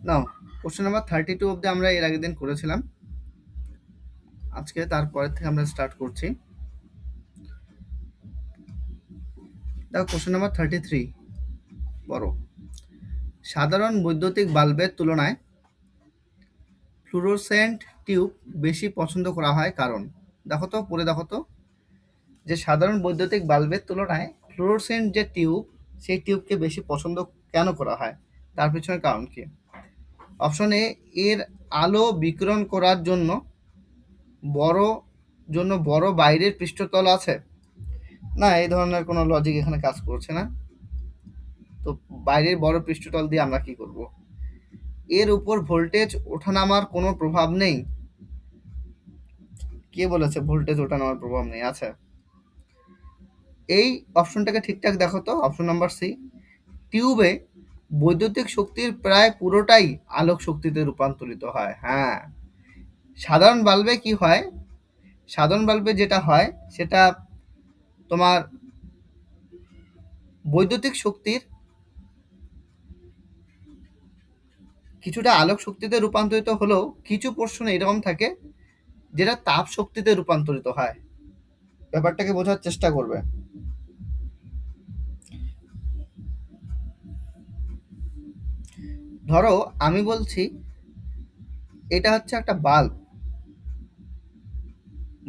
Now question number 32 অবধি আমরা এর আগের দিন করেছিলাম। আজকে তারপরের থেকে আমরা স্টার্ট করছি। দেখো কোশ্চেন নাম্বার 33 বড়। সাধারণ বৈদ্যুতিক বাল্বের তুলনায় ফ্লুরোসেন্ট টিউব বেশি পছন্দ করা হয় কারণ, দেখো তো পড়ে দেখো তো, যে সাধারণ বৈদ্যুতিক বাল্বের তুলনায় ফ্লুরোসেন্ট যে টিউব, সেই টিউবকে বেশি পছন্দ কেন করা হয়, তার পিছনে কারণ কি? অপশন এ, এর আলো বিকিরণ করার বড় বড় বাইরের পৃষ্ঠতল আছে। না, এই ধরনের কোনো লজিক এখানে কাজ করছে না। তো বাইরের বড় পৃষ্ঠতল দিয়ে আমরা কি করব? এর উপর ভোল্টেজ ওঠানামার কোনো প্রভাব নেই। কে বলেছে ভোল্টেজ ওঠানামার প্রভাব নেই? আচ্ছা, এই অপশনটাকে ঠিকঠাক দেখো তো, অপশন নাম্বার সি। টিউবে বৈদ্যুতিক শক্তির প্রায় পুরোটাই আলোক শক্তিতে রূপান্তরিত হয়। হ্যাঁ, সাধারণ বাল্বে কি হয়? সাধারণ বাল্বে যেটা হয় সেটা তোমার বৈদ্যুতিক শক্তির কিছুটা আলোক শক্তিতে রূপান্তরিত হলেও কিছু পোর্শন এরকম থাকে যেটা তাপ শক্তিতে রূপান্তরিত হয়। ব্যাপারটাকে বোঝার চেষ্টা করবে। ধরো আমি বলছি এটা হচ্ছে একটা বাল্ব।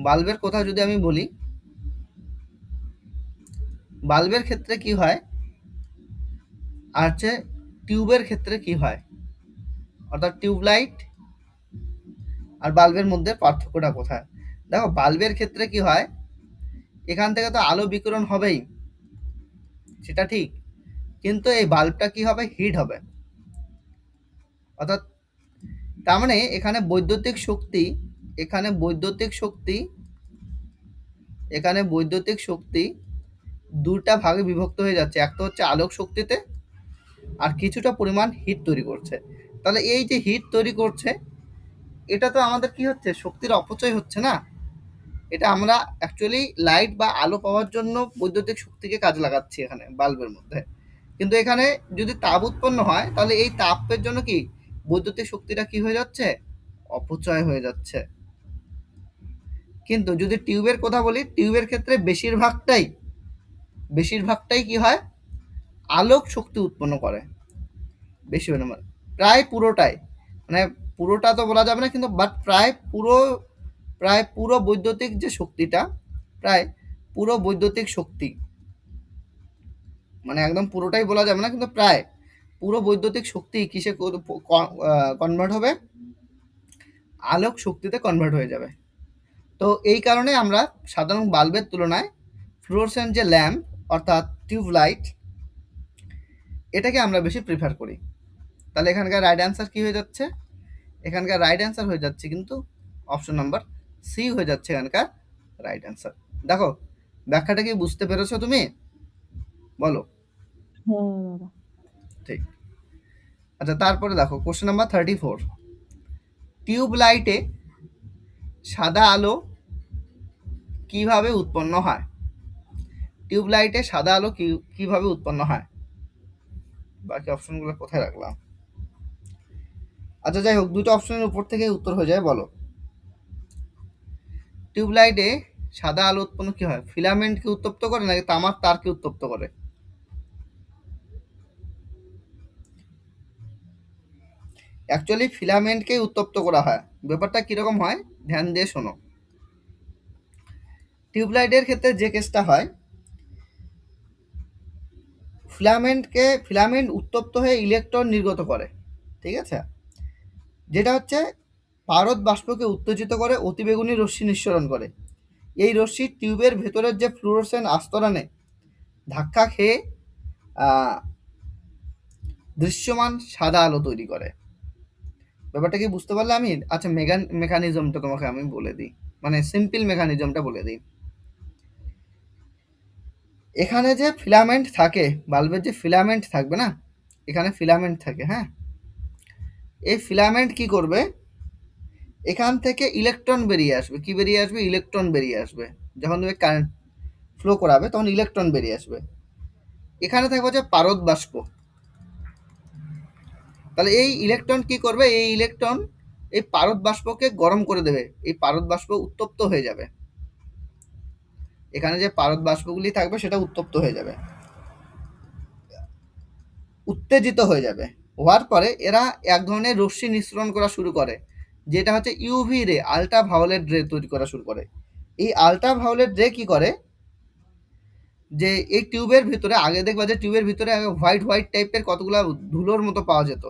বাল্বের কথা যদি আমি বলি, বাল্বের ক্ষেত্রে কি হয় আর হচ্ছে টিউবের ক্ষেত্রে কি হয়, অর্থাৎ টিউবলাইট আর বাল্বের মধ্যে পার্থক্যটা কোথায়? দেখো বাল্বের ক্ষেত্রে কি হয়, এখান থেকে তো আলো বিকিরণ হবেই, সেটা ঠিক, কিন্তু এই বাল্বটা কি হবে, হিট হবে। অর্থাৎ তার মানে এখানে বৈদ্যুতিক শক্তি, এখানে বৈদ্যুতিক শক্তি এখানে বৈদ্যুতিক শক্তি দুটা ভাগে বিভক্ত হয়ে যাচ্ছে। একটা হচ্ছে আলোক শক্তিতে, আর কিছুটা পরিমাণ হিট তৈরি করছে। তাহলে এই যে হিট তৈরি করছে, এটা তো আমাদের কি হচ্ছে, শক্তির অপচয় হচ্ছে না। এটা আমরা অ্যাকচুয়ালি লাইট বা আলো পাওয়ার জন্য বৈদ্যুতিক শক্তিকে কাজে লাগাচ্ছি এখানে বাল্বের মধ্যে। কিন্তু এখানে যদি তাপ উৎপন্ন হয়, তাহলে এই তাপের জন্য কি বৈদ্যুতিক শক্তিটা কি হয়ে যাচ্ছে, অপচয় হয়ে যাচ্ছে। কিন্তু যদি টিউবের কথা বলি, টিউবের ক্ষেত্রে বেশিরভাগটাই কি হয়, আলোক শক্তি উৎপন্ন করে। বেশি মানে প্রায় পুরোটাই, মানে পুরোটা তো বলা যাবে না, কিন্তু বাট প্রায় পুরো বৈদ্যুতিক যে শক্তিটা, প্রায় পুরো বৈদ্যুতিক শক্তি, মানে একদম পুরোটাই বলা যাবে না, কিন্তু প্রায় পুরো বৈদ্যুতিক শক্তি কিসে কনভার্ট হবে, আলোক শক্তিতে কনভার্ট হয়ে যাবে। তো এই কারণে আমরা সাধারণ বাল্বের তুলনায় ফ্লুরোসেন্ট যে ল্যাম্প, অর্থাৎ টিউবলাইট, এটাকে আমরা বেশি প্রিফার করি। তাহলে এখানকার রাইট অ্যান্সার কি হয়ে যাচ্ছে? এখানকার রাইট অ্যান্সার হয়ে যাচ্ছে কিন্তু অপশন নাম্বার সি হয়ে যাচ্ছে এখানকার রাইট অ্যান্সার। দেখো ব্যাখ্যাটা কি বুঝতে পেরেছো তুমি? বলো। হ্যাঁ দাদা। ঠিক। আচ্ছা, তারপরে দেখো কোশ্চেন নাম্বার 34। টিউব লাইটে সাদা আলো কিভাবে উৎপন্ন হয়? টিউব লাইটে সাদা আলো কিভাবে উৎপন্ন হয়? বাকি অপশনগুলো কোথায় রাখলাম? আচ্ছা যাই হোক, দুটো অপশনের উপর থেকে উত্তর হয়ে যায়, বলো। টিউবলাইটে সাদা আলো উৎপন্ন কি হয়? ফিলামেন্টকে উত্তপ্ত করে নাকি তামার তারকে উত্তপ্ত করে? অ্যাকচুয়ালি ফিলামেন্টকেই উত্তপ্ত করা হয়। ব্যাপারটা কীরকম হয়, ধ্যান দিয়ে শোনো। টিউবলাইটের ক্ষেত্রে যে কেসটা হয়, ফিলামেন্ট উত্তপ্ত হয়ে ইলেকট্রন নির্গত করে, ঠিক আছে, যেটা হচ্ছে পারদ বাষ্পকে উত্তেজিত করে অতিবেগুনি রশ্মি নিঃসরণ করে। এই রশ্মি টিউবের ভেতরের যে ফ্লুরোসেন্ট আস্তরণে ধাক্কা খেয়ে দৃশ্যমান সাদা আলো তৈরি করে। ব্যাপারটা কি বুঝতে পারলে আমি? আচ্ছা, মেকানিজমটা তোমাকে আমি বলে দিই, মানে সিম্পল মেকানিজমটা বলে দিই। এখানে যে ফিলামেন্ট থাকে, বাল্বের যে ফিলামেন্ট থাকবে না, এখানে ফিলামেন্ট থাকে, হ্যাঁ, এই ফিলামেন্ট কি করবে, এখান থেকে ইলেকট্রন বেরিয়ে আসবে। কি বেরিয়ে আসবে? ইলেকট্রন বেরিয়ে আসবে। যখন তুমি কারেন্ট ফ্লো করাবে তখন ইলেকট্রন বেরিয়ে আসবে। এখানে থাকবে যে পারদ বাষ্প, তাহলে এই ইলেকট্রন কি করবে, এই ইলেকট্রন এই পারদ বাষ্পকে গরম করে দেবে, এই পারদ বাষ্প উত্তপ্ত হয়ে যাবে, এখানে যে পারদ বাষ্পগুলি থাকবে সেটা উত্তপ্ত হয়ে যাবে, উত্তেজিত হয়ে যাবে। হওয়ার পরে এরা এক ধরনের রশ্মি নিঃসরণ করা শুরু করে, যেটা হচ্ছে ইউভি রে, আল্ট্রা ভায়োলেট রে তৈরি করা শুরু করে। এই আল্ট্রা ভায়োলেট রে কি করে, যে এই টিউবের ভিতরে, আগে দেখবা যে টিউবের ভিতরে হোয়াইট হোয়াইট টাইপের কতগুলো ধুলোর মতো পাওয়া যেত,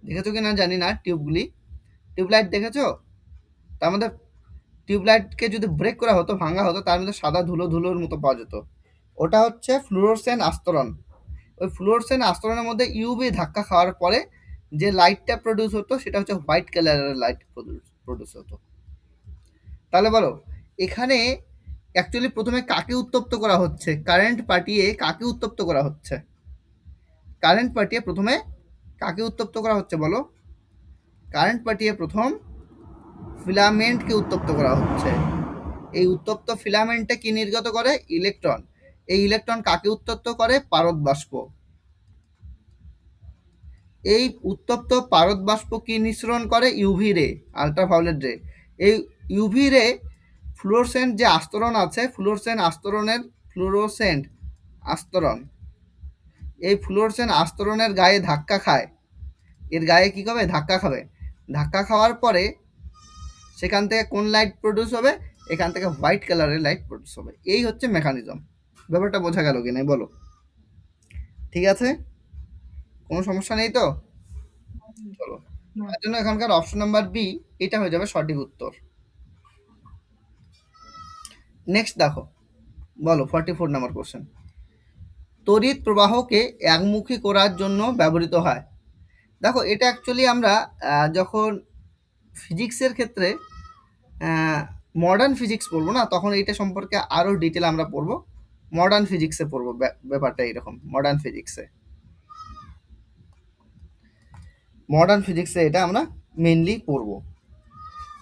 দেখেছো কি না জানি না, টিউবগুলি, টিউবলাইট দেখেছো? তার মধ্যে টিউবলাইটকে যদি ব্রেক করা হতো, ভাঙা হতো, তার মধ্যে সাদা ধুলো ধুলোর মতো পাওয়া যেত, ওটা হচ্ছে ফ্লুরোসেন্ট আস্তরণ। ওই ফ্লুরোসেন্ট আস্তরণের মধ্যে ইউভি ধাক্কা খাওয়ার পরে যে লাইটটা প্রডিউস হতো সেটা হচ্ছে হোয়াইট কালারের লাইট প্রডিউস হতো। তাহলে বলো এখানে অ্যাকচুয়ালি প্রথমে কাকে উত্তপ্ত করা হচ্ছে, কারেন্ট পাঠিয়ে কাকে উত্তপ্ত করা হচ্ছে, কারেন্ট পাঠিয়ে প্রথমে কাকে উত্তপ্ত করা হচ্ছে বলো? কারেন্ট পাঠিয়ে প্রথম ফিলামেন্টকে উত্তপ্ত করা হচ্ছে। এই উত্তপ্ত ফিলামেন্টে কি নির্গত করে? ইলেকট্রন। এই ইলেকট্রন কাকে উত্তপ্ত করে? পারদ বাষ্প। এই উত্তপ্ত পারদ বাষ্প কি নিঃসরণ করে? ইউভি রে, আল্ট্রাভায়োলেট রে। এই ইউভি রে ফ্লুরোসেন্ট যে আস্তরণ আছে, ফ্লুরোসেন্ট আস্তরণ, এই ফ্লুরোসেন্ট আস্তরণের গায়ে ধাক্কা খায়, এর গায়ে কি হবে? ধাক্কা খাবে। ধাক্কা খাওয়ার পরে সেখান থেকে কোন লাইট প্রডিউস হবে? এখান থেকে হোয়াইট কালারের লাইট প্রডিউস হবে। এই হচ্ছে মেকানিজম। ব্যাপারটা বোঝা গেল কি না বলো? ঠিক আছে, কোনো সমস্যা নেই তো? চলো, তার জন্য এখানকার অপশন নাম্বার বি এটা হয়ে যাবে সঠিক উত্তর। নেক্সট দেখো, বলো 44 নাম্বার কোশ্চেন। তড়িৎ প্রবাহকে একমুখী করার জন্য ব্যবহৃত হয়। দেখো এটা অ্যাকচুয়ালি আমরা যখন ফিজিক্সের ক্ষেত্রে মডার্ন ফিজিক্স পড়বো না, তখন এইটা সম্পর্কে আরও ডিটেল আমরা পড়বো। মডার্ন ফিজিক্সে পড়বো ব্যাপারটা এরকম, মডার্ন ফিজিক্সে এটা আমরা মেনলি পড়বো।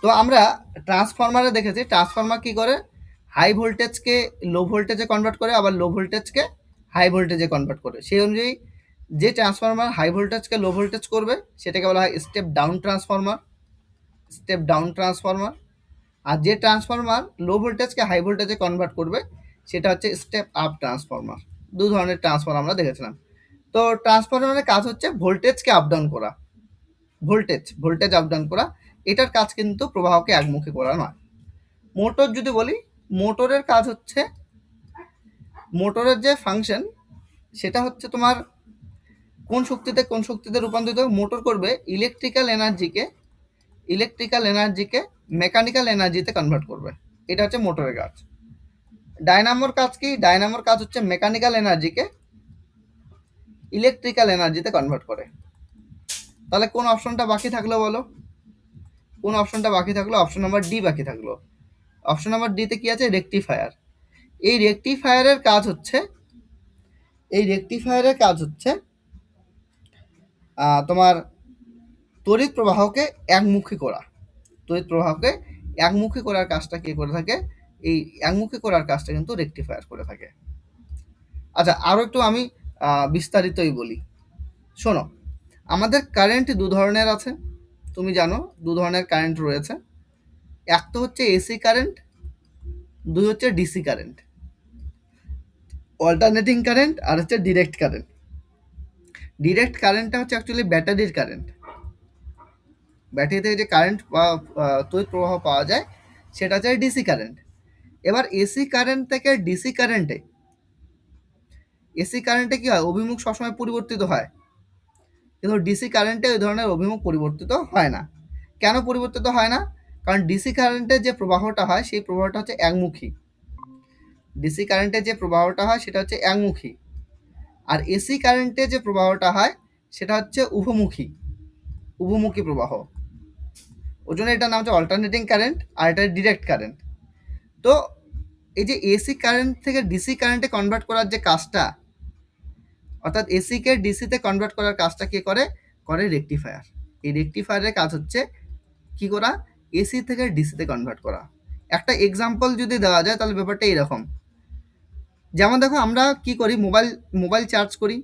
তো আমরা ট্রান্সফরমারে দেখেছি, ট্রান্সফরমার কি করে? হাই ভোল্টেজকে লো ভোল্টেজে কনভার্ট করে, আবার লো ভোল্টেজকে হাই ভোল্টেজে কনভার্ট করে। সেই অনুযায়ী যে ট্রান্সফরমার হাই ভোল্টেজকে লো ভোল্টেজ করবে সেটাকে বলা হয় step down transformer, step down transformer. আর যে ট্রান্সফরমার লো ভোল্টেজকে হাই ভোল্টেজে কনভার্ট করবে সেটা হচ্ছে স্টেপ আপ ট্রান্সফরমার। দু ধরনের ট্রান্সফরমার আমরা দেখেছিলাম। তো ট্রান্সফরমারের কাজ হচ্ছে ভোল্টেজকে আপ ডাউন করা, ভোল্টেজ আপ ডাউন করা। এটার কাজ কিন্তু প্রবাহকে একমুখী করা নয়। মোটর যদি বলি, মোটরের কাজ হচ্ছে, মোটরের যে ফাংশন সেটা হচ্ছে তোমার কোন শক্তিতে রূপান্তরিত মোটর করবে? ইলেকট্রিক্যাল এনার্জিকে মেকানিক্যাল এনার্জিতে কনভার্ট করবে। এটা হচ্ছে মোটরের কাজ। ডায়নামোর কাজ কি? ডায়নামোর কাজ হচ্ছে মেকানিক্যাল এনার্জিকে ইলেকট্রিক্যাল এনার্জিতে কনভার্ট করে। তাহলে কোন অপশনটা বাকি থাকলো বলো? কোন অপশনটা বাকি থাকলো? অপশন নাম্বার ডি বাকি থাকলো। অপশন নাম্বার ডিতে কি আছে? রেকটিফায়ার। এই রেকটিফায়ারের কাজ হচ্ছে, তোমার তড়িৎ প্রবাহকে একমুখী করা। তড়িৎ প্রবাহকে একমুখী করার কাজটা কে করে থাকে? এই একমুখী করার কাজটা কিন্তু রেকটিফায়ার করে থাকে। আচ্ছা, আরও একটু আমি বিস্তারিতই বলি, শোনো। আমাদের কারেন্ট দু ধরনের আছে, তুমি জানো দু ধরনের কারেন্ট রয়েছে। এক তো হচ্ছে এসি কারেন্ট, দুই হচ্ছে ডিসি কারেন্ট, অল্টারনেটিং কারেন্ট, আর হচ্ছে ডিরেক্ট কারেন্ট। ডিরেক্ট কারেন্টটা হচ্ছে অ্যাকচুয়ালি ব্যাটারির কারেন্ট। ব্যাটারি থেকে যে কারেন্ট বা তড়িৎ প্রবাহ পাওয়া যায় সেটা হচ্ছে ডিসি কারেন্ট। এবার এসি কারেন্ট থেকে এসি কারেন্টে কি হয়? অভিমুখ সবসময় পরিবর্তিত হয়, কিন্তু ডিসি কারেন্টে ওই ধরনের অভিমুখ পরিবর্তিত হয় না। কেন পরিবর্তিত হয় না? কারণ ডিসি কারেন্টে যে প্রবাহটা হয় সেই প্রবাহটা হচ্ছে একমুখী। ডিসি কারেন্টে যে প্রবাহটা হয় সেটা হচ্ছে একমুখী, আর এসি কারেন্টে যে প্রবাহটা হয় সেটা হচ্ছে উভমুখী প্রবাহ। ওই জন্য এটার নাম হচ্ছে অল্টারনেটিং কারেন্ট, আর এটা ডিরেক্ট কারেন্ট। তো এই যে এসি কারেন্ট থেকে ডিসি কারেন্টে কনভার্ট করার যে কাজটা, অর্থাৎ এসিকে ডিসিতে কনভার্ট করার কাজটা কে করে? রেকটিফায়ার। এই রেকটিফায়ারের কাজ হচ্ছে কি করা? এসি থেকে ডিসিতে কনভার্ট করা। একটা এক্সাম্পল যদি দেওয়া যায় তাহলে ব্যাপারটা এরকম, যেমন দেখো আমরা কি করি, মোবাইল চার্জ করি,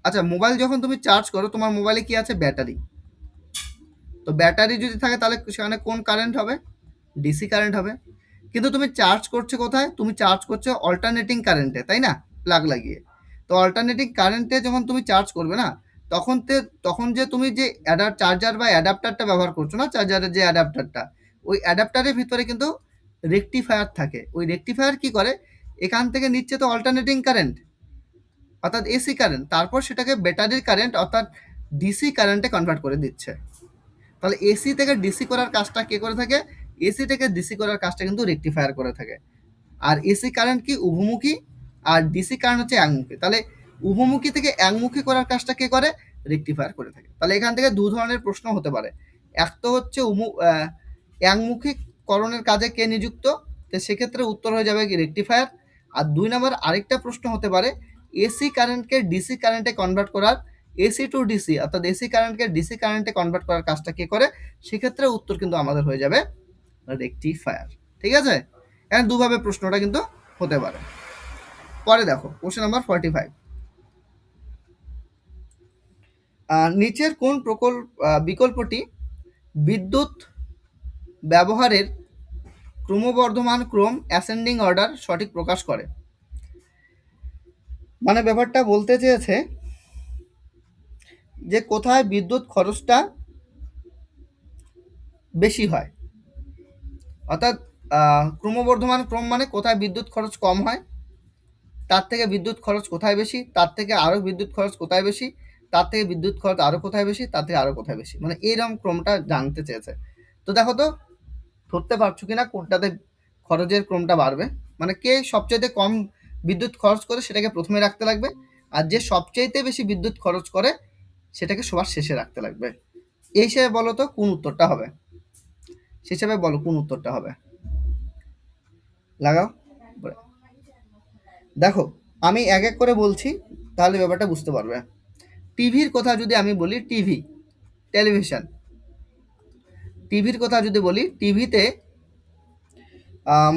আচ্ছা, মোবাইল যখন তুমি চার্জ করো, তোমার মোবাইলে কি আছে? ব্যাটারি। তো ব্যাটারি যদি থাকে তাহলে সেখানে কোন কারেন্ট হবে? ডিসি কারেন্ট হবে। কিন্তু তুমি চার্জ করছো কোথায়? তুমি চার্জ করছো অল্টারনেটিং কারেন্টে, তাই না? প্লাগ লাগিয়ে। তো অল্টারনেটিং কারেন্টে যখন তুমি চার্জ করবে না, তখন যে তুমি যে চার্জার বা অ্যাডাপ্টারটা ব্যবহার করছো না, চার্জারের যে অ্যাডাপ্টারটা, ওই অ্যাডাপ্টারের ভিতরে কিন্তু রেকটিফায়ার থাকে। ওই রেকটিফায়ার কি করে? এখান থেকে নিচ্ছে তো অল্টারনেটিং কারেন্ট, অর্থাৎ এসি কারেন্ট, তারপর সেটাকে ব্যাটারির কারেন্ট অর্থাৎ ডিসি কারেন্টে কনভার্ট করে দিচ্ছে। তাহলে এসি থেকে ডিসি করার কাজটা কে করে থাকে? এসি থেকে ডিসি করার কাজটা কিন্তু রেকটিফায়ার করে থাকে। আর এসি কারেন্ট কি? উভমুখী। আর ডিসি কারেন্ট হচ্ছে একমুখী। তাহলে উভমুখী থেকে একমুখী করার কাজটা কে করে? রেকটিফায়ার করে থাকে। তাহলে এখান থেকে দু ধরনের প্রশ্ন হতে পারে। এক তো হচ্ছে একমুখী করণের কাজে কে নিযুক্ত, তো সেক্ষেত্রে উত্তর হয়ে যাবে কি? রেকটিফায়ার। আর ২ নম্বর আরেকটা প্রশ্ন হতে পারে, এসি কারেন্টকে ডিসি কারেন্টে কনভার্ট করার, এসি টু ডিসি অর্থাৎ এসি কারেন্টকে ডিসি কারেন্টে কনভার্ট করার কাজটা কে করে? সেক্ষেত্রে উত্তর কিন্তু আমাদের হয়ে যাবে রেকটিফায়ার। ঠিক আছে? এখানে দুভাবে প্রশ্নটা কিন্তু হতে পারে। পরে দেখো কোশ্চেন নাম্বার 45। নিচের কোন বিকল্পটি বিদ্যুৎ ব্যবহারের ক্রমবর্ধমান ক্রম অ্যাসেন্ডিং অর্ডার সঠিক প্রকাশ করে? মানে ব্যাপারটা বলতে চেয়েছে যে কোথায় বিদ্যুৎ খরচটা বেশি হয়, অর্থাৎ ক্রমবর্ধমান ক্রম মানে কোথায় বিদ্যুৎ খরচ কম হয়, তার থেকে বিদ্যুৎ খরচ কোথায় বেশি, তার থেকে আরও বিদ্যুৎ খরচ কোথায় বেশি, তার থেকে বিদ্যুৎ খরচ আরও কোথায় বেশি, তার থেকে আরও কোথায় বেশি, মানে এইরকম ক্রমটা জানতে চেয়েছে। তো দেখো তো ধরতে পারছো কিনা কোনটাতে খরচের ক্রমটা বাড়বে। মানে কে সবচাইতে কম বিদ্যুৎ খরচ করে সেটাকে প্রথমে রাখতে লাগবে, আর যে সবচাইতে বেশি বিদ্যুৎ খরচ করে সেটাকে সবার শেষে রাখতে লাগবে। এই হিসেবে বলো তো কোন উত্তরটা হবে? সে হিসেবে বলো কোন উত্তরটা হবে, লাগাও। দেখো আমি এক এক করে বলছি, তাহলে ব্যাপারটা বুঝতে পারবে। টিভির কথা যদি আমি বলি, টেলিভিশন, টিভির কথা যদি বলি, টিভিতে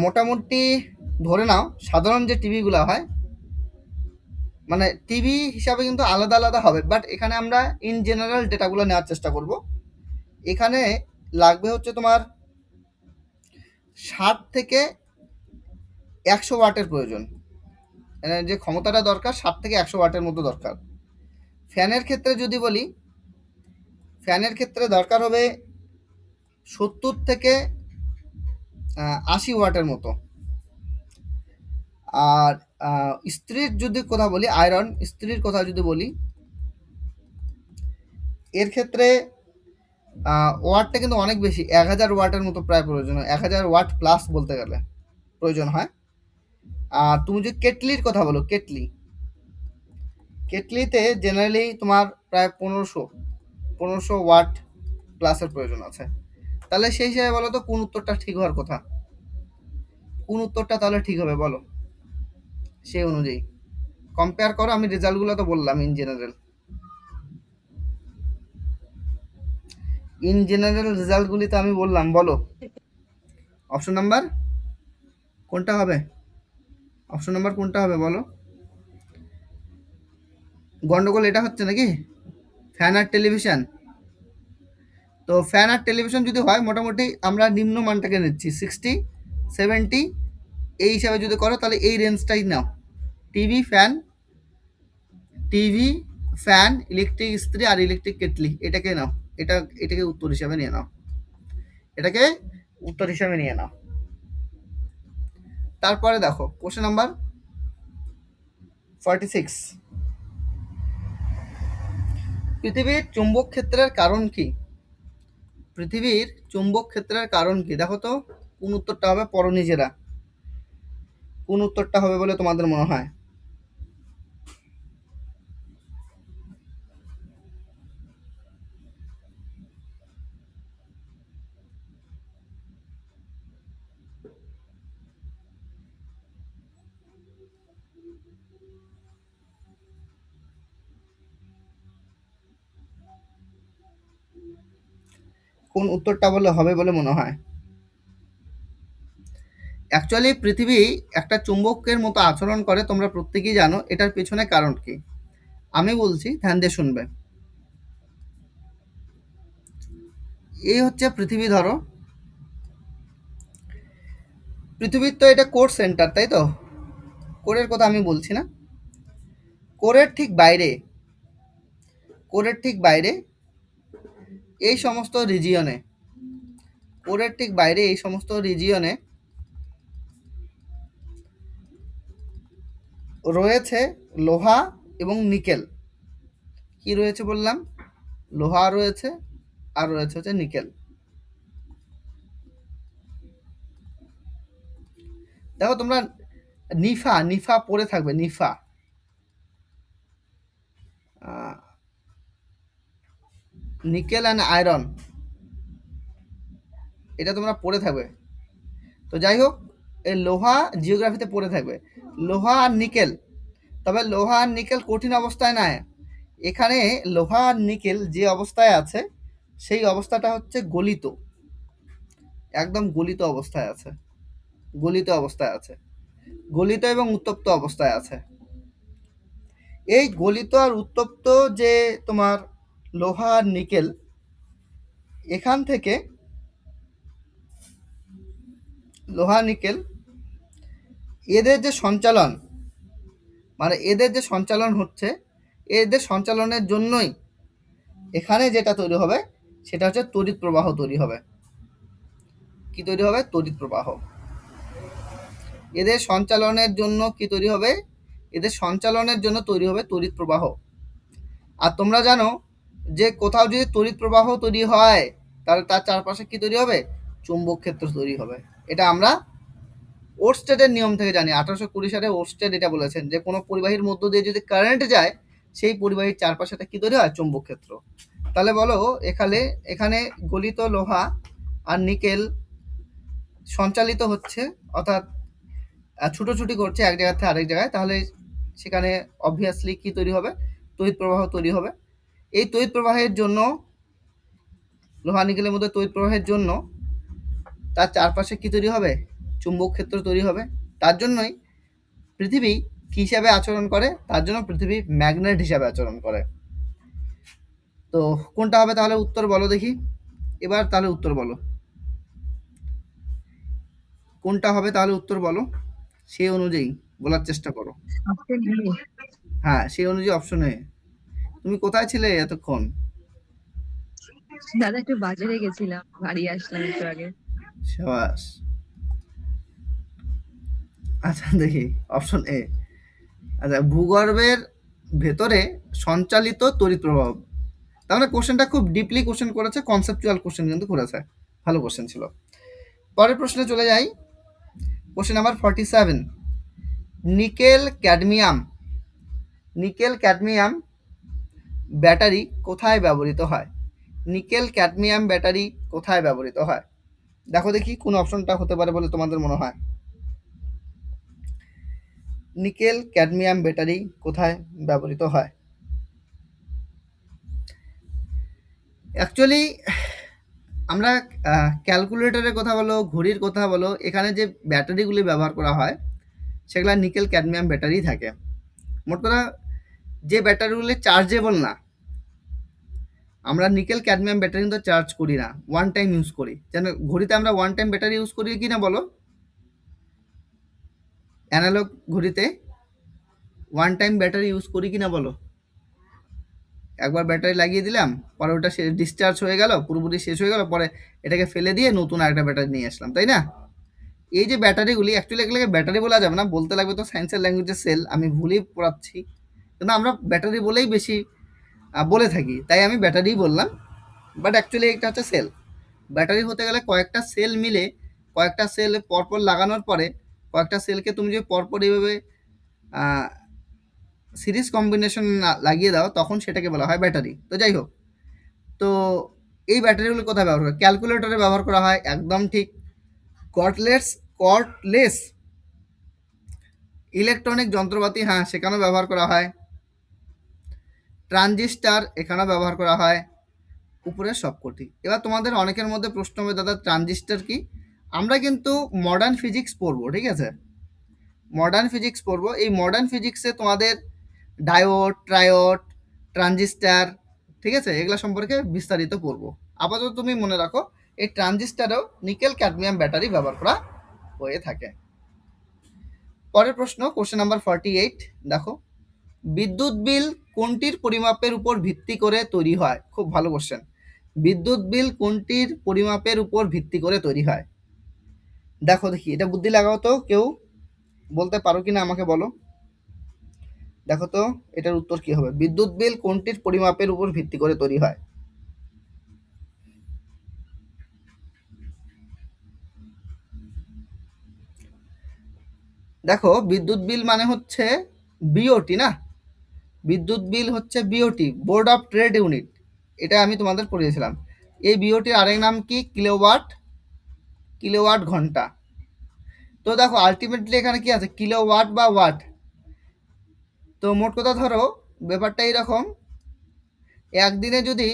মোটামুটি ধরে নাও সাধারণ যে টিভিগুলো হয়, মানে টিভি হিসাবে কিন্তু আলাদা আলাদা হবে, বাট এখানে আমরা ইন জেনারেল ডেটাগুলো নেওয়ার চেষ্টা করব। এখানে লাগবে হচ্ছে তোমার 60 থেকে 100 ওয়াটের প্রয়োজন, যে ক্ষমতাটা দরকার 60 থেকে 100 ওয়াটের মতো দরকার। ফ্যানের ক্ষেত্রে যদি বলি, ফ্যানের ক্ষেত্রে দরকার হবে 70 থেকে 80 ওয়াটের মতো। আর ইস্ত্রির যদি কথা বলি, আয়রন ইস্ত্রির কথা যদি বলি, এর ক্ষেত্রে ওয়াটটা কিন্তু অনেক বেশি, 1000 ওয়াটের মতো প্রায় প্রয়োজন হয়, 1000 ওয়াট প্লাস বলতে গেলে প্রয়োজন হয়। আর তুমি যদি কেটলির কথা বলো, কেটলিতে জেনারেলি তোমার প্রায় 1500 ওয়াট প্লাসের প্রয়োজন আছে। তাহলে সেই হিসাবে বলো তো কোন উত্তরটা ঠিক হওয়ার কথা, কোন উত্তরটা তাহলে ঠিক হবে বলো, সেই অনুযায়ী কম্পেয়ার করো। আমি রেজাল্টগুলো তো বললাম ইন জেনারেল রেজাল্টগুলি তো আমি বললাম, বলো অপশন নাম্বার কোনটা হবে, অপশন নাম্বার কোনটা হবে বলো। গন্ডগোল এটা হচ্ছে নাকি ফ্যান আর টেলিভিশন? তো ফ্যান আর টেলিভিশন যদি হয়, মোটামুটি আমরা নিম্নমানটাকে নিচ্ছি 60 70, এই হিসাবে যদি করো তাহলে এই রেঞ্জটাই নাও। TV fan, TV fan, electric ইস্ত্রি আর ইলেকট্রিক কেটলি, এটাকে নাও, এটাকে উত্তর হিসাবে নিয়ে নাও, এটাকে উত্তর হিসাবে নিয়ে নাও। তারপরে দেখো কোশ্চেন নাম্বার 46। পৃথিবীর চুম্বক ক্ষেত্রের কারণ কি? পৃথিবীর চুম্বক ক্ষেত্রের কারণ কি? দেখো তো কোন উত্তরটা হবে, পড়ো নিজেরা, কোন উত্তরটা হবে বলে তোমাদের মনে হয়? কোন উত্তরটা বলে হবে বলে মনে হয়? অ্যাকচুয়ালি পৃথিবী একটা চুম্বকের মতো আচরণ করে, তোমরা প্রত্যেকেই জানো, এটার পেছনে কারণ কি? আমি বলছি, ধ্যান দিয়ে শুনবে। এই হচ্ছে পৃথিবী, ধরো পৃথিবীর তো এটা কোর সেন্টার, তাই তো? কোরের কথা আমি বলছি না, কোরের ঠিক বাইরে, কোরের ঠিক বাইরে এই সমস্ত রিজিয়নে, কোরের ঠিক বাইরে এই সমস্ত রিজিয়নে রয়েছে লোহা এবং নিকেল। কি রয়েছে বললাম? লোহা রয়েছে, আর রয়েছে হচ্ছে নিকেল। দেখো তোমরা নিফা নিফা পড়ে থাকবে, নিফা, নিকেল অ্যান্ড আয়রন, এটা তোমরা পড়ে থাকবে। তো যাই হোক, এই লোহা জিওগ্রাফিতে পড়ে থাকবে, লোহা আর নিকেল। তবে লোহা আর নিকেল কঠিন অবস্থায় নাই, এখানে লোহা আর নিকেল যে অবস্থায় আছে সেই অবস্থাটা হচ্ছে গলিত, একদম গলিত অবস্থায় আছে, গলিত অবস্থায় আছে, গলিত এবং উত্তপ্ত অবস্থায় আছে। এই গলিত আর উত্তপ্ত যে তোমার লোহা আর নিকেল, এখান থেকে লোহা নিকেল এদের যে সঞ্চালন, মানে এদের যে সঞ্চালন হচ্ছে, এদের সঞ্চালনের জন্যই এখানে যেটা তৈরি হবে সেটা হচ্ছে তড়িৎ প্রবাহ তৈরি হবে। কি তৈরি হবে? তড়িৎ প্রবাহ। এদের সঞ্চালনের জন্য কি তৈরি হবে? এদের সঞ্চালনের জন্য তৈরি হবে তড়িৎ প্রবাহ। আর তোমরা জানো যে কোথাও যদি তড়িৎ প্রবাহ তৈরি হয় তাহলে তার চারপাশে কি তৈরি হবে? চুম্বক ক্ষেত্র তৈরি হবে। এটা আমরা ওরস্টেডের নিয়ম থেকে জানি। 1820 সালে ওরস্টেড এটা বলেছেন যে কোনো পরিবাহীর মধ্য দিয়ে যদি কারেন্ট যায় সেই পরিবাহীর চারপাশে কি তৈরি হয়? চুম্বক ক্ষেত্র। তাহলে বলো, এখানে এখানে গলিত লোহা আর নিকেল সঞ্চালিত হচ্ছে, অর্থাৎ ছুটোছুটি করছে এক জায়গা থেকে আরেক জায়গায়, তাহলে সেখানে অবভিয়াসলি কি তৈরি হবে? তড়িৎ প্রবাহ তৈরি হবে। এই তড়িৎ প্রবাহের জন্য, লোহা নিকেলের মধ্যে তড়িৎ প্রবাহের জন্য তার চারপাশে কি তৈরি হবে? চুম্বক ক্ষেত্র তৈরি হবে। তার জন্যই পৃথিবী কি হিসাবে আচরণ করে? তার জন্য পৃথিবী ম্যাগনেট হিসাবে আচরণ করে। তো কোনটা হবে তাহলে উত্তর বলো দেখি, এবার তাহলে উত্তর বলো, কোনটা হবে তাহলে উত্তর বলো, সেই অনুযায়ী বলার চেষ্টা করো। হ্যাঁ, সেই অনুযায়ী অপশনে। তুমি কোথায় ছিলে এতক্ষণ? দাদা একটু বাজারে গেছিলাম, বাড়ি আসলাম একটু আগে। সাবাস। আচ্ছা দেখি, অপশন এ। আচ্ছা, ভূগর্ভের ভেতরে সঞ্চালিত তড়িৎ প্রবাহ। তার মানে কোশ্চেনটা খুব ডিপলি কোশ্চেন করেছে, কনসেপচুয়াল কোশ্চেন কিন্তু করেছে, ভালো কোশ্চেন ছিল। পরের প্রশ্নে চলে যাই, question number 47। Nickel cadmium, nickel cadmium battery কোথায় ব্যবহৃত হয়? নিকেল ক্যাডমিয়াম ব্যাটারি কোথায় ব্যবহৃত হয়? দেখো দেখি কোন অপশনটা হতে পারে বলে তোমাদের মনে হয়। নিকেল ক্যাডমিয়াম ব্যাটারি কোথায় ব্যবহৃত হয়? অ্যাকচুয়ালি আমরা ক্যালকুলেটরের কথা বলো, ঘড়ির কথা বলো, এখানে যে ব্যাটারিগুলি ব্যবহার করা হয় সেগুলো নিকেল ক্যাডমিয়াম ব্যাটারি থাকে। মোট কথা, যে ব্যাটারিগুলি চার্জেবল না, আমরা নিকেল ক্যাডমিয়াম ব্যাটারি কিন্তু চার্জ করি না, ওয়ান টাইম ইউজ করি। যেন ঘড়িতে আমরা ওয়ান টাইম ব্যাটারি ইউজ করি কি না বলো? অ্যানালগ ঘড়িতে ওয়ান টাইম ব্যাটারি ইউজ করি কি না বলো? একবার ব্যাটারি লাগিয়ে দিলাম, পরে ওটা ডিসচার্জ হয়ে গেল, পুরোপুরি শেষ হয়ে গেল, পরে এটাকে ফেলে দিয়ে নতুন আরেকটা ব্যাটারি নিয়ে আসলাম, তাই না? এই যে ব্যাটারিগুলি, অ্যাকচুয়ালি এগুলোকে ব্যাটারি বলা যাবে না, বলতে লাগবে তো সায়েন্সের ল্যাঙ্গুয়েজে সেল, আমি ভুলেই পড়াচ্ছি, কিন্তু আমরা ব্যাটারি বলেই বেশি বলে থাকি, তাই আমি ব্যাটারি বললাম। বাট অ্যাকচুয়ালি এটা হচ্ছে সেল। ব্যাটারি হতে গেলে কয়েকটা সেল মিলে, কয়েকটা সেল পরপর লাগানোর পরে, কয়েকটা সেলকে তুমি যদি পরপর এইভাবে সিরিজ কম্বিনেশন লাগিয়ে দাও, তখন সেটাকে বলা হয় ব্যাটারি। তো যাই হোক, তো এই ব্যাটারিগুলো কোথায় ব্যবহার করা হয়? ক্যালকুলেটরে ব্যবহার করা হয়, একদম ঠিক। কর্ডলেস ইলেকট্রনিক যন্ত্রপাতি, হ্যাঁ সেখানেও ব্যবহার করা হয়। ট্রানজিস্টার, এখানেও ব্যবহার করা হয়। উপরের সবকটি। এবার তোমাদের অনেকের মধ্যে প্রশ্ন হবে, দাদা ট্রানজিস্টার কি? আমরা কিন্তু মডার্ন ফিজিক্স পড়বো, ঠিক আছে? মডার্ন ফিজিক্স পড়বো। এই মডার্ন ফিজিক্সে তোমাদের ডায়োড, ট্রায়োড, ট্রানজিস্টার, ঠিক আছে, এগুলো সম্পর্কে বিস্তারিত পড়বো। আপাতত তুমি মনে রাখো এই ট্রানজিস্টারেও নিকেল ক্যাডমিয়াম ব্যাটারি ব্যবহার করা হয়ে থাকে। পরের প্রশ্ন, কোশ্চেন নাম্বার 48, দেখো, বিদ্যুৎ বিল কোনটির পরিমাপের উপর ভিত্তি করে তৈরি হয়? খুব ভালো কোশ্চেন। বিদ্যুৎ বিল কোনটির পরিমাপের উপর ভিত্তি করে তৈরি হয়? দেখো দেখি, এটা বুদ্ধি লাগাও তো, কেউ বলতে পারো কিনা আমাকে বলো। দেখো তো এটার উত্তর কি হবে? বিদ্যুৎ বিল কোনটির পরিমাপের উপর ভিত্তি করে তৈরি হয়? দেখো, বিদ্যুৎ বিল মানে হচ্ছে বিওটি না, বিদ্যুৎ বিল হচ্ছে BOT, board of trade unit, এটা আমি তোমাদের পড়িয়েছিলাম। এই বিওটির আরেক নাম কি? কিলোওয়াট, কিলোওয়াট ঘন্টা। তো দেখো আলটিমেটলি এখানে কি আছে? কিলোওয়াট বা ওয়াট। তো মোট কথা ধরো ব্যাপারটা এইরকম, একদিনে যদি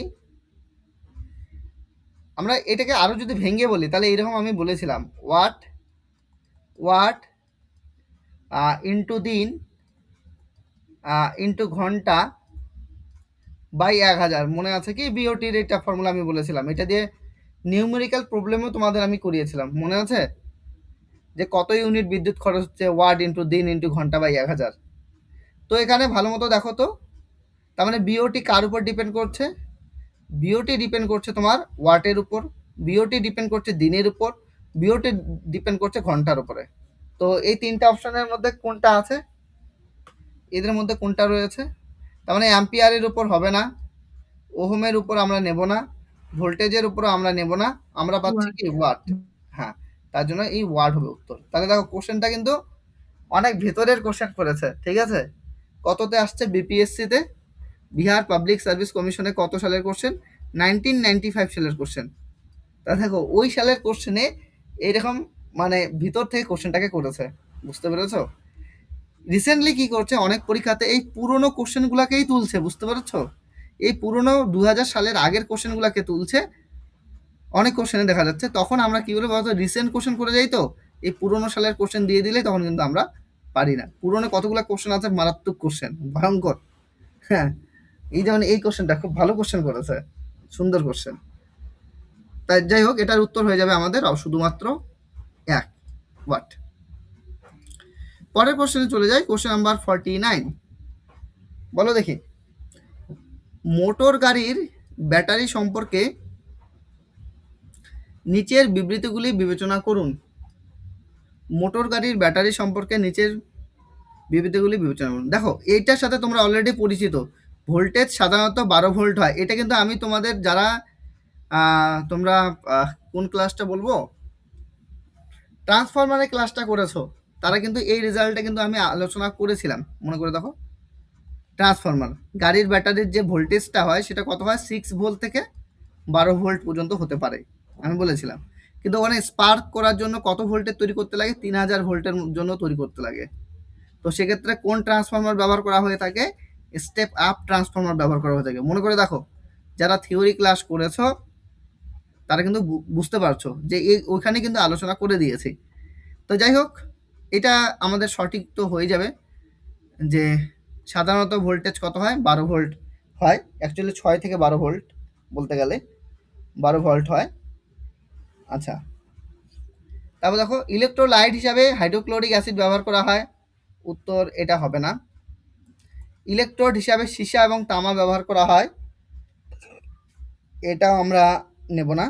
আমরা এটাকে আরো যদি ভেঙে বলি তাহলে এইরকম আমি বলেছিলাম, ওয়াট, ওয়াট ইন্টু দিন ইন্টু ঘন্টা বাই 1000। মনে আছে কি বিওটির এটা ফর্মুলা আমি বলেছিলাম? এটা দিয়ে নিউমেরিক্যাল প্রবলেমও তোমাদের আমি করিয়েছিলাম, মনে আছে? যে কত ইউনিট বিদ্যুৎ খরচ হচ্ছে, ওয়াট ইন্টু দিন ইন্টু ঘন্টা বাই 1000। তো এখানে ভালো মতো দেখো তো, তার মানে বিওটি কার উপর ডিপেন্ড করছে? বিওটি ডিপেন্ড করছে তোমার ওয়াটের উপর, বিওটি ডিপেন্ড করছে দিনের উপর, বিওটি ডিপেন্ড করছে ঘন্টার উপরে। তো এই তিনটা অপশনের মধ্যে কোনটা আছে? এদের মধ্যে কোনটা রয়েছে? তার মানে অ্যাম্পিয়ারের উপর হবে না, ওহমের উপর আমরা নেব না, ভোল্টেজের উপর আমরা নেব না, আমরা পাচ্ছি ওয়াট। কি? ওয়াট। হ্যাঁ, তার জন্য এই ওয়াট হবে উত্তর। তাহলে দেখো কোশ্চেনটা কিন্তু অনেক ভেতরের কোশ্চেন করেছে, ঠিক আছে? কততে আসছে বিপিএসসিতে, বিহার পাবলিক সার্ভিস কমিশনে কত সালের কোশ্চেন? 1995 সালের কোশ্চেন। তা দেখো ওই সালের কোশ্চেনে এইরকম মানে ভিতর থেকে কোশ্চেনটাকে করেছে, বুঝতে পেরেছো? রিসেন্টলি কি করছে, অনেক পরীক্ষাতে এই পুরনো কোশ্চেনগুলোকেই তুলছে, বুঝতে পেরেছো? এই পুরনো 2000 সালের আগের কোশ্চেনগুলোকে তুলছে, অনেক কোশ্চেনে দেখা যাচ্ছে। তখন আমরা কি বলে বলতো, রিসেন্ট কোশ্চেন করে যাই, তো এই পুরনো সালের কোশ্চেন দিয়ে দিলে তখন কিন্তু আমরা পারি না। পুরনো কতগুলো কোশ্চেন আছে, মারাত্মক কোশ্চেন, ভয়ঙ্কর। হ্যাঁ, এই যেমন এই কোশ্চেনটা খুব ভালো কোশ্চেন করেছে, সুন্দর কোশ্চেন। তাই যাই হোক, এটার উত্তর হয়ে যাবে আমাদের শুধুমাত্র 1 ওয়াট। পরের কোশ্চেনে চলে যাই, কোশ্চেন নাম্বার 49, বলো দেখি, মোটর গাড়ির ব্যাটারি সম্পর্কে নিচের বিবৃতিগুলি বিবেচনা করুন। মোটর গাড়ির ব্যাটারি সম্পর্কে নিচের বিবৃতিগুলি বিবেচনা করুন। দেখো এইটার সাথে তোমরা অলরেডি পরিচিত, ভোল্টেজ সাধারণত 12 ভোল্ট হয়। এটা কিন্তু আমি তোমাদের যারা তোমরা কোন ক্লাসটা বলবো, ট্রান্সফরমারের ক্লাসটা করেছো, তারা কিন্তু এই রেজাল্টটা কিন্তু আমি আলোচনা করেছিলাম, মনে করে দেখো। ট্রান্সফরমার গাড়ির ব্যাটারির যে ভোল্টেজটা হয় সেটা কত হয়? 6 ভোল্ট থেকে 12 ভোল্ট পর্যন্ত হতে পারে, আমি বলেছিলাম। কিন্তু ওখানে স্পার্ক করার জন্য কত ভোল্টের তৈরি করতে লাগে? 3000 ভোল্টের জন্য তৈরি করতে লাগে। তো সেক্ষেত্রে কোন ট্রান্সফরমার ব্যবহার করা হয়ে থাকে? স্টেপ আপ ট্রান্সফরমার ব্যবহার করা হয়ে থাকে। মনে করে দেখো, যারা থিওরি ক্লাস করেছো তারা কিন্তু বুঝতে পারছো যে ওইখানে কিন্তু আলোচনা করে দিয়েছি। তো যাই হোক, এটা আমাদের সঠিক তো হয়ে যাবে যে সাধারণত ভোল্টেজ কত হয়? 12 ভোল্ট হয়, অ্যাকচুয়ালি 6 থেকে 12 ভোল্ট বলতে গেলে 12 ভোল্ট হয়। আচ্ছা, তারপর দেখো, ইলেকট্রোলাইট হিসাবে হাইড্রোক্লোরিক অ্যাসিড ব্যবহার করা হয়। উত্তর এটা হবে না। ইলেকট্রোড হিসাবে সীসা এবং তামা ব্যবহার করা হয়, এটাও আমরা নেব না।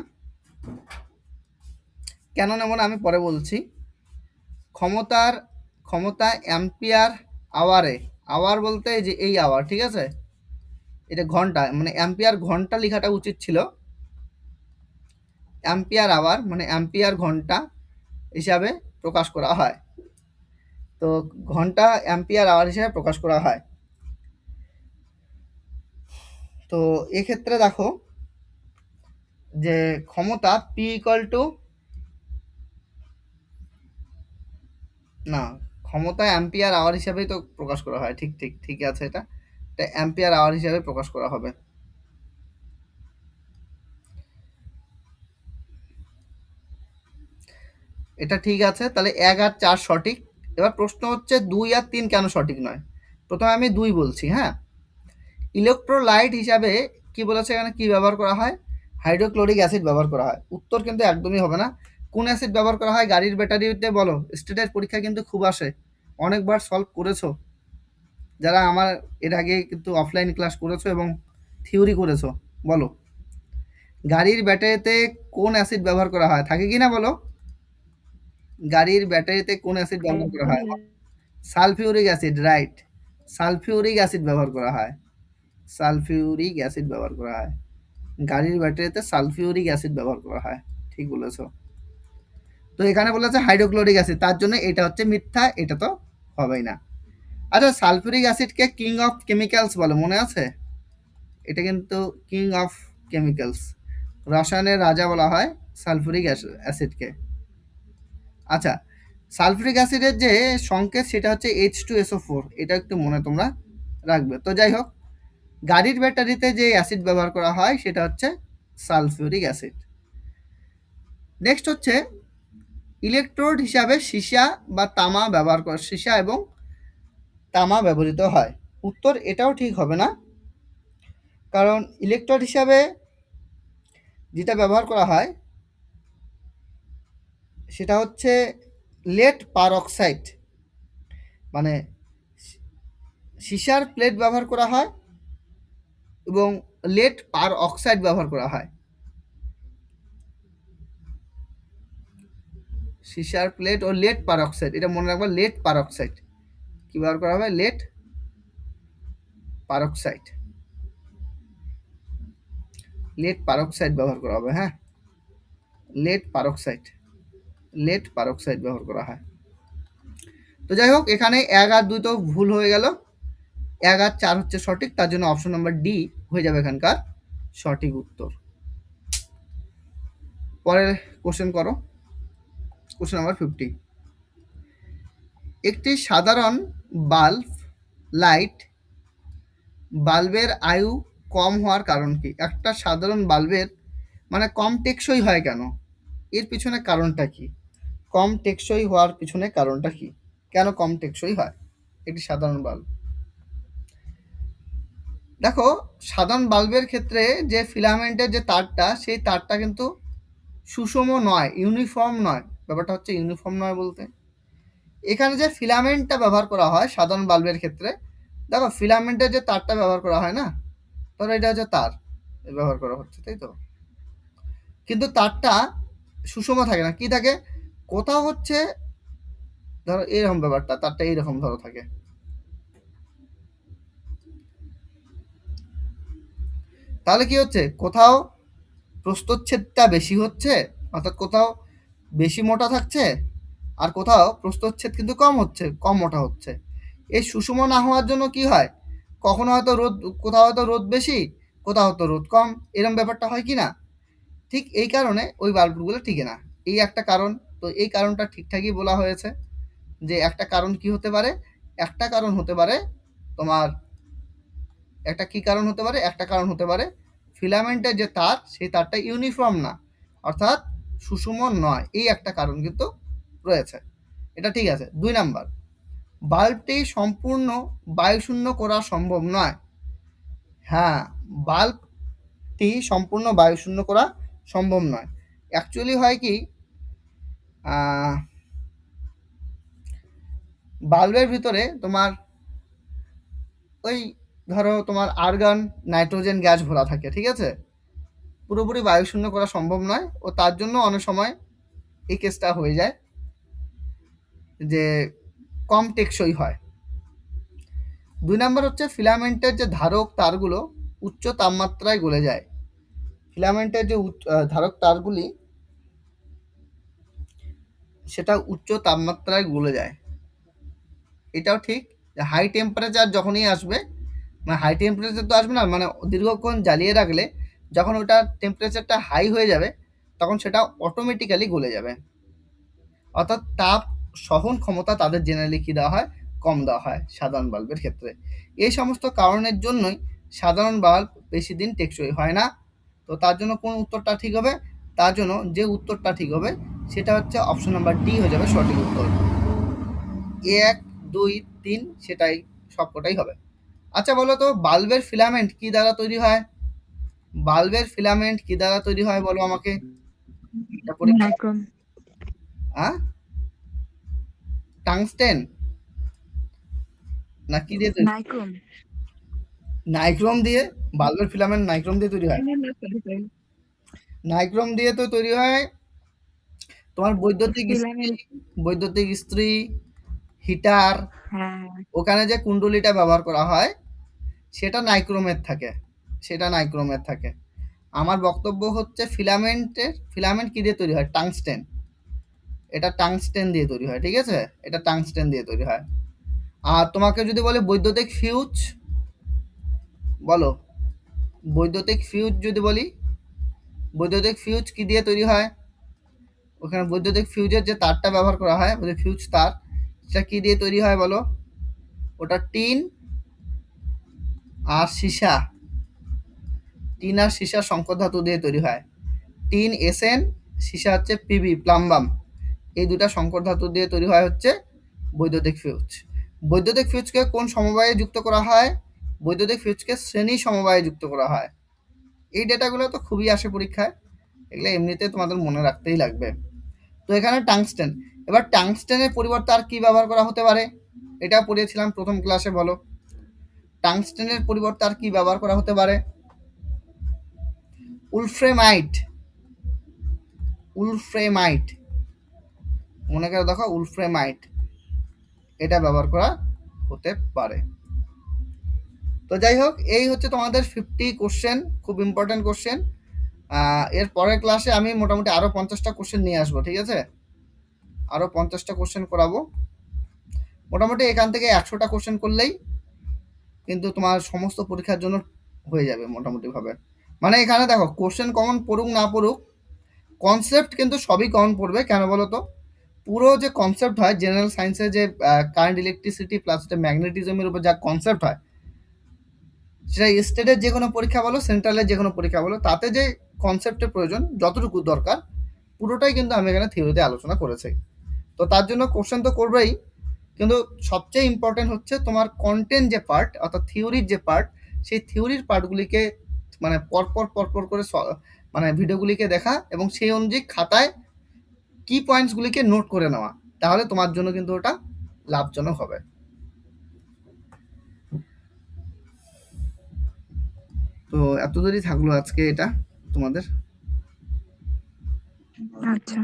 কেন নেব না আমি পরে বলছি। ক্ষমতা অ্যাম্পিয়ার আওয়ারে, আওয়ার বলতে এই যে এই আওয়ার, ঠিক আছে, এটা ঘন্টা, মানে অ্যাম্পিয়ার ঘন্টা লেখাটা উচিত ছিল, অ্যাম্পিয়ার আওয়ার মানে অ্যাম্পিয়ার ঘন্টা হিসাবে প্রকাশ করা হয়। তো ঘন্টা অ্যাম্পিয়ার আওয়ার হিসাবে প্রকাশ করা হয়। তো এক্ষেত্রে দেখো যে ক্ষমতা পি ইকুয়াল টু, না, ক্ষমতা অ্যাম্পিয়ার আওয়ার হিসাবেই তো প্রকাশ করা হয়, ঠিক ঠিক ঠিক আছে, এটা অ্যাম্পিয়ার আওয়ার হিসাবে প্রকাশ করা হবে। এটা ঠিক আছে, তাহলে 1 আর 4 সঠিক। এবার প্রশ্ন হচ্ছে 2 আর 3 কেন সঠিক নয়? প্রথমে আমি 2 বলছি, হ্যাঁ? ইলেকট্রোলাইট হিসাবে কি বলেছে এখানে, কি ব্যবহার করা হয়? হাইড্রোক্লোরিক অ্যাসিড ব্যবহার করা হয়। উত্তর কিন্তু একদমই হবে না। কোন অ্যাসিড ব্যবহার করা হয় গাড়ির ব্যাটারিতে বলো? স্টেটের পরীক্ষায় কিন্তু খুব আসে, অনেকবার সলভ করেছো যারা আমার এর আগে কিন্তু অফলাইন ক্লাস করেছো এবং থিওরি করেছো। বলো, গাড়ির ব্যাটারিতে কোন অ্যাসিড ব্যবহার করা হয়? থাকে কি না বলো? গাড়ির ব্যাটারিতে কোন অ্যাসিড ব্যবহার করা হয়? Sulphuric acid, right. Sulphuric acid ব্যবহার করা হয়। সালফিউরিক অ্যাসিড ব্যবহার করা হয়। গাড়ির ব্যাটারিতে সালফিউরিক অ্যাসিড ব্যবহার করা হয়। ঠিক বলেছো। তো এখানে বলেছে হাইড্রোক্লোরিক অ্যাসিড, তার জন্য এটা হচ্ছে মিথ্যা, এটা তো হবেই না। আচ্ছা, সালফিউরিক অ্যাসিডকে কিং অফ কেমিক্যালস বলে, মনে আছে? এটা কিন্তু কিং অফ কেমিক্যালস, রসায়নের রাজা বলা হয় সালফিউরিক অ্যাসিডকে। আচ্ছা, সালফিউরিক অ্যাসিডের যে সংকেত সেটা হচ্ছে H2SO4, এটা একটু মনে তোমরা রাখবে। তো যাই হোক, গাড়ির ব্যাটারিতে যে অ্যাসিড ব্যবহার করা হয় সেটা হচ্ছে সালফিউরিক অ্যাসিড। নেক্সট হচ্ছে ইলেকট্রোড হিসাবে সীসা বা তামা ব্যবহার করা, সীসা এবং তামা ব্যবহৃত হয়। উত্তর এটাও ঠিক হবে না, কারণ ইলেকট্রোড হিসাবে যেটা ব্যবহার করা হয় সেটা হচ্ছে লেড পারঅক্সাইড, মানে সীসার প্লেট ব্যবহার করা হয় এবং লেড পার অক্সাইড ব্যবহার করা হয়। সীসার প্লেট ও লেড পার অক্সাইড, এটা মনে রাখবা, লেড পার অক্সাইড কি ব্যবহার করা হবে? লেড পার অক্সাইড, লেড পার অক্সাইড ব্যবহার করা হবে, হ্যাঁ, লেড পার অক্সাইড, লেড পার অক্সাইড ব্যবহার করা হয়। তো যাই হোক, এখানে 1 আর 2 তো ভুল হয়ে গেল, 1 আর 4 হচ্ছে সঠিক, তার জন্য অপশন নাম্বার ডি হয়ে যাবে এখানকার সঠিক উত্তর। পরের কোশ্চেন করো, কোশ্চেন নাম্বার 50। একটি সাধারণ বাল্ব লাইট বাল্বের আয়ু কম হওয়ার কারণ কি? একটা সাধারণ বাল্বের মানে কম টেকসই হয় কেন? এর পিছনে কারণটা কি? কম টেকসই হওয়ার পিছনে কারণটা কি? কেন কম টেকসই হয় একটি সাধারণ বাল্ব? দেখো, সাধারণ বাল্বের ক্ষেত্রে যে ফিলামেন্টের যে তারটা, সেই তারটা কিন্তু সুষম নয়, ইউনিফর্ম নয়। ব্যাপারটা হচ্ছে ইউনিফর্ম নয় বলতে, এখানে যে ফিলামেন্টটা ব্যবহার করা হয় সাধারণ বাল্বের ক্ষেত্রে, দেখো ফিলামেন্টের যে তারটা ব্যবহার করা হয় না, ধরো এটা হচ্ছে তার ব্যবহার করা হচ্ছে, তাই তো? কিন্তু তারটা সুষম থাকে না, কি থাকে? কোথাও হচ্ছে ধরো এরকম ব্যাপারটা, তারটা এইরকম ধরো থাকে, তাহলে কি হচ্ছে? কোথাও প্রস্থচ্ছেদটা বেশি হচ্ছে, অর্থাৎ কোথাও বেশি মোটা থাকছে, আর কোথাও প্রস্থচ্ছেদ কিন্তু কম হচ্ছে, কম মোটা হচ্ছে। এই সুষম না হওয়ার জন্য কি হয়? কখনো হয়তো রোদ, কোথাও হয়তো রোদ বেশি, কোথাও হয়তো রোদ কম, এরকম ব্যাপারটা হয় কি না? ঠিক এই কারণে ওই বাল্বগুলো টিকে না, এই একটা কারণ। তো এই কারণটা ঠিকঠাকই বলা হয়েছে, যে একটা কারণ কি হতে পারে? একটা কারণ হতে পারে তোমার, একটা কি কারণ হতে পারে? একটা কারণ হতে পারে ফিলামেন্টের যে তার, সেই তারটা ইউনিফর্ম না, অর্থাৎ সুষম নয়, এই একটা কারণ কিন্তু রয়েছে। এটা ঠিক আছে। 2 নাম্বার, বাল্বটি সম্পূর্ণ বায়ুশূন্য করা সম্ভব নয়। হ্যাঁ, বাল্বটি সম্পূর্ণ বায়ুশূন্য করা সম্ভব নয়। অ্যাকচুয়ালি হয় কি, বাল্বের ভিতরে তোমার ওই ধরো তোমার আর্গন, নাইট্রোজেন গ্যাস ভরা থাকে, ঠিক আছে? পুরোপুরি বায়ুশূন্য করা সম্ভব নয়, ও তার জন্য অনেক সময় এই কেসটা হয়ে যায় যে কম টেকসই হয়। 2 নাম্বার হচ্ছে ফিলামেন্টের যে ধারক তারগুলো উচ্চ তাপমাত্রায় গলে যায়। ফিলামেন্টের যে ধারক তারগুলি, সেটা উচ্চ তাপমাত্রায় গলে যায়। এটাও ঠিক, যে হাই টেম্পারেচার যখনই আসবে, মানে হাই টেম্পারেচার তো আসবে না, মানে দীর্ঘক্ষণ জ্বালিয়ে রাখলে যখন ওটা টেম্পারেচারটা হাই হয়ে যাবে, তখন সেটা অটোমেটিক্যালি গলে যাবে। অর্থাৎ তাপ সহন ক্ষমতা তাদের জেনারেলি কী দেওয়া হয়? কম দেওয়া হয় সাধারণ বাল্বের ক্ষেত্রে। এই সমস্ত কারণের জন্যই সাধারণ বাল্ব বেশি দিন টেকসই হয় না। তো তার জন্য কোন উত্তরটা ঠিক হবে? তার জন্য যে উত্তরটা ঠিক হবে সেটা হচ্ছে অপশন নাম্বার ডি হয়ে যাবে সঠিক উত্তর। 1, 2, 3 সেটাই সবকটাই হবে। আচ্ছা বলো তো, বাল্বের ফিলামেন্ট কি দ্বারা তৈরি হয়? বাল্বের ফিলামেন্ট কি দ্বারা তৈরি হয় বলো আমাকে। এটা পরীক্ষা। নাইক্রোম। হ্যাঁ, টাংস্টেন না কি দিয়ে তৈরি? নাইক্রোম। নাইক্রোম দিয়ে? বাল্বের ফিলামেন্ট নাইক্রোম দিয়ে তৈরি হয়? না, না, sorry, sorry। নাইক্রোম দিয়ে তো তৈরি হয় তোমার ফিলামেন্ট। বৈদ্যুতিক ইস্ত্রি, হিটার, হ্যাঁ। ওখানে যে কুণ্ডলীটা ব্যবহার করা হয় সেটা নাইক্রোমের থাকে, সেটা নাইক্রোমের থাকে। আমার বক্তব্য হচ্ছে ফিলামেন্ট কি দিয়ে তৈরি হয়? টাংস্টেন। এটা টাংস্টেন দিয়ে তৈরি হয়, ঠিক আছে? এটা টাংস্টেন দিয়ে তৈরি হয়। আর তোমাকে যদি বলে বৈদ্যুতিক ফিউজ, বলো বৈদ্যুতিক ফিউজ যদি বলি, বৈদ্যুতিক ফিউজ কি দিয়ে তৈরি হয়? ওখানে বৈদ্যুতিক ফিউজের যে তারটা ব্যবহার করা হয়, ওই ফিউজ তার, সেটা কি দিয়ে তৈরি হয় বলো? ওটা টিন আর সীসা, টিন আর সীসা সংকর ধাতু দিয়ে তৈরি হয়। টিন এসএন, সীসা হচ্ছে পিবি প্লাম্বাম, এই দুটা সংকর ধাতু দিয়ে তৈরি হয় হচ্ছে বৈদ্যুতিক ফিউজ। বৈদ্যুতিক ফিউজকে কোন সমবায়ে যুক্ত করা হয়? বৈদ্যুতিক ফিউজকে শ্রেণী সমবায়ে যুক্ত করা হয়। এই ডেটাগুলো তো খুবই আসে পরীক্ষায়, এগুলো এমনিতে তোমাদের মনে রাখতেই লাগবে। তো এখানে টাংস্টেন। এবার টাংস্টেনের পরিবর্তে আর কি ব্যবহার করা হতে পারে? এটা পড়িয়েছিলাম প্রথম ক্লাসে, বলো টাংস্টেনের পরিবর্তে আর কি ব্যবহার করা হতে পারে? উলফ্রেমাইট, উলফ্রেমাইট, মনে করে দেখো, উলফ্রেমাইট, এটা ব্যবহার করা হতে পারে। তো যাই হোক, এই হচ্ছে তোমাদের 50 কোশ্চেন, খুব ইম্পর্টেন্ট কোশ্চেন। এর পরের ক্লাসে আমি মোটামুটি আরও 50টা কোশ্চেন নিয়ে আসবো, ঠিক আছে? আরও 50টা কোশ্চেন করাবো। মোটামুটি এখান থেকে 100টা কোশ্চেন করলেই কিন্তু তোমার সমস্ত পরীক্ষার জন্য হয়ে যাবে মোটামুটিভাবে। মানে এখানে দেখো, কোশ্চেন কমন পড়ুক না পড়ুক, কনসেপ্ট কিন্তু সবই কমন পড়বে। কেন বলো তো? পুরো যে কনসেপ্ট হয় জেনারেল সায়েন্সে, যে কারেন্ট, ইলেকট্রিসিটি প্লাস ম্যাগনেটিজমের উপর যা কনসেপ্ট হয়, সেটা স্টেটের যে কোনো পরীক্ষা বলো, সেন্ট্রালের যে কোনো পরীক্ষা বলো, তাতে যে কনসেপ্টের প্রয়োজন, যতটুকু দরকার, পুরোটাই কিন্তু আমি এখানে থিওরিতে আলোচনা করেছি। তো তার জন্য কোশ্চেন তো করবেই, কিন্তু সবচেয়ে ইম্পর্টেন্ট হচ্ছে তোমার কন্টেন্ট যে পার্ট, অর্থাৎ থিওরির যে পার্ট, সেই থিওরির পার্টগুলিকে মানে পরপর করে মানে ভিডিওগুলিকে দেখা এবং সেই অনুযায়ী খাতায় কি পয়েন্টসগুলিকে নোট করে নেওয়া, তাহলে তোমার জন্য কিন্তু ওটা লাভজনক হবে। তো এত দূরই থাকলো আজকে এটা তোমাদের। আচ্ছা।